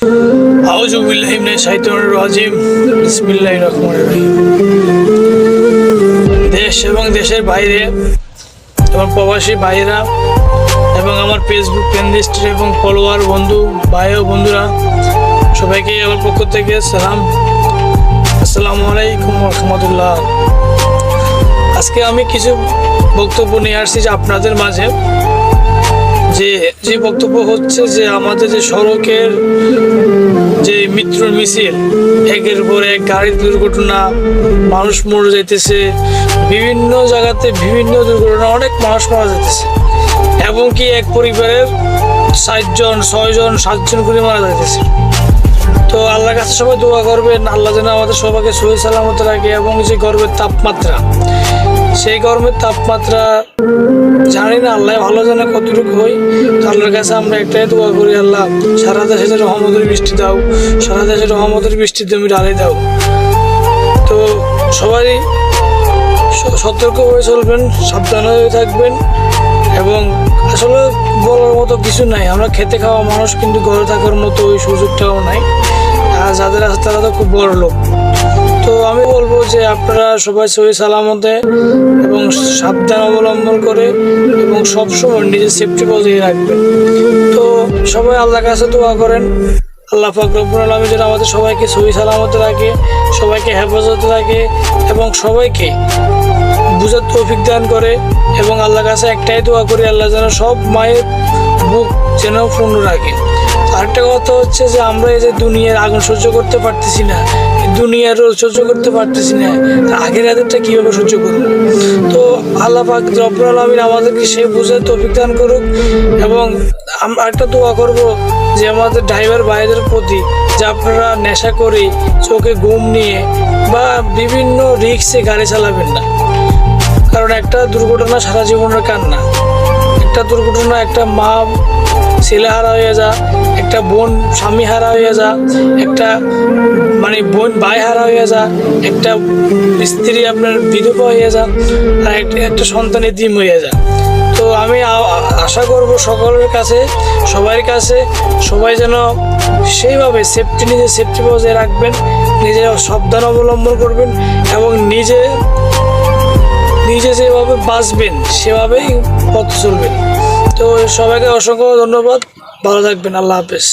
আউযু বিল্লাহি মিনাশ শাইতানির রাজিম। বিসমিল্লাহির রহমানির রহিম। দেশ এবং দেশের বাইরে এবং প্রবাসী ভাইরা এবং আমার ফেসবুক ফ্রেন্ড লিস্ট এবং ফলোয়ার বন্ধু ভাই ও বন্ধুরা সবাইকে আমার পক্ষ থেকে সালাম। আসসালামু আলাইকুম ওয়া রাহমাতুল্লাহ। আজকে আমি কিছু বক্তব্য নিয়ে আসছি যে আপনাদের মাঝে যে বক্তব্য হচ্ছে যে আমাদের যে সড়কের যে মৃত্যুর মিছিল, একের পর এক গাড়ির দুর্ঘটনা, মানুষ মরে যাইতেছে, বিভিন্ন জায়গাতে বিভিন্ন দুর্ঘটনা, অনেক মানুষ মারা যাইতেছে এবং কি এক পরিবারের 60 জন 6 জন 7 জন করে মারা যাইতেছে। তো আল্লাহর কাছে সবাই দোয়া করবেন, আল্লাহ যেন আমাদের সবাইকে সহি সালামত রাখে। এবং যে গরমের তাপমাত্রা, সেই গরমের তাপমাত্রা জানি না আল্লাহ ভালো জানে কতটুকু হই। আল্লাহর কাছে আমরা একটাই দোয়া করি, আল্লাহ সারা দেশে যে রহমতের বৃষ্টি দাও, সারা দেশে রহমতের বৃষ্টি তুমি ঢালাই দাও। তো সবাই সতর্ক হয়ে চলবেন, সাবধান হয়ে থাকবেন। এবং আসলে বলার মতো কিছু নাই, আমরা খেতে খাওয়া মানুষ, কিন্তু ঘরে থাকার মতো ওই সুযোগটাও নাই। আর যাদের আছে তারা তো খুব বড় লোক। তো আমি বলবো যে আপনারা সবাই সহি সালামতে এবং সাবধান অবলম্বন করে এবং সবসময় নিজের সেফটি বজায় রাখবেন। তো সবাই আল্লাহর কাছে দোয়া করেন, আল্লাহ পাক রব্বুল আলামিন যেন আমাদের সবাইকে সহি সালামতে রাখে, সবাইকে হেফাজতে রাখে এবং সবাইকে বুঝার তৌফিক দান করে। এবং আল্লাহর কাছে একটাই দোয়া করি, আল্লাহ যেন সব মায়ের বুক যেন পূর্ণ রাখে। আরেকটা কথা হচ্ছে যে আমরা এই যে দুনিয়ার আগুন সহ্য করতে পারতেছি না, দুনিয়ার রোদ সহ্য করতে পারতেছি না, আগের রাতেরটা কীভাবে সহ্য করব? তো আল্লাহ পাক রব্বুল আলামিন আমাদেরকে সেই বুঝার তৌফিক দান করুক। এবং আমরা একটা দোয়া করব যে আমাদের ড্রাইভার ভাইদের প্রতি, যে আপনারা নেশা করে চোখে ঘুম নিয়ে বা বিভিন্ন রিস্কে গাড়ি চালাবেন না। কারণ একটা দুর্ঘটনা সারা জীবনের কান্না। একটা দুর্ঘটনা, একটা মা ছেলে হারা হয়ে যা, একটা বোন স্বামী হারা হয়ে যা, একটা বোন ভাই হারা হয়ে যা, একটা স্ত্রী আপনার বিধবা হয়ে যা, আর একটা সন্তান এতিম হয়ে যা। তো আমি আশা করব সকলের কাছে, সবার কাছে, সবাই যেন সেইভাবে নিজের সেফটি বজায় রাখবেন, নিজে সাবধান অবলম্বন করবেন এবং নিজে যেভাবে বাঁচবেন সেভাবেই পথ চলবেন। তো সবাইকে অসংখ্য ধন্যবাদ, ভালো থাকবেন, আল্লাহ হাফেজ।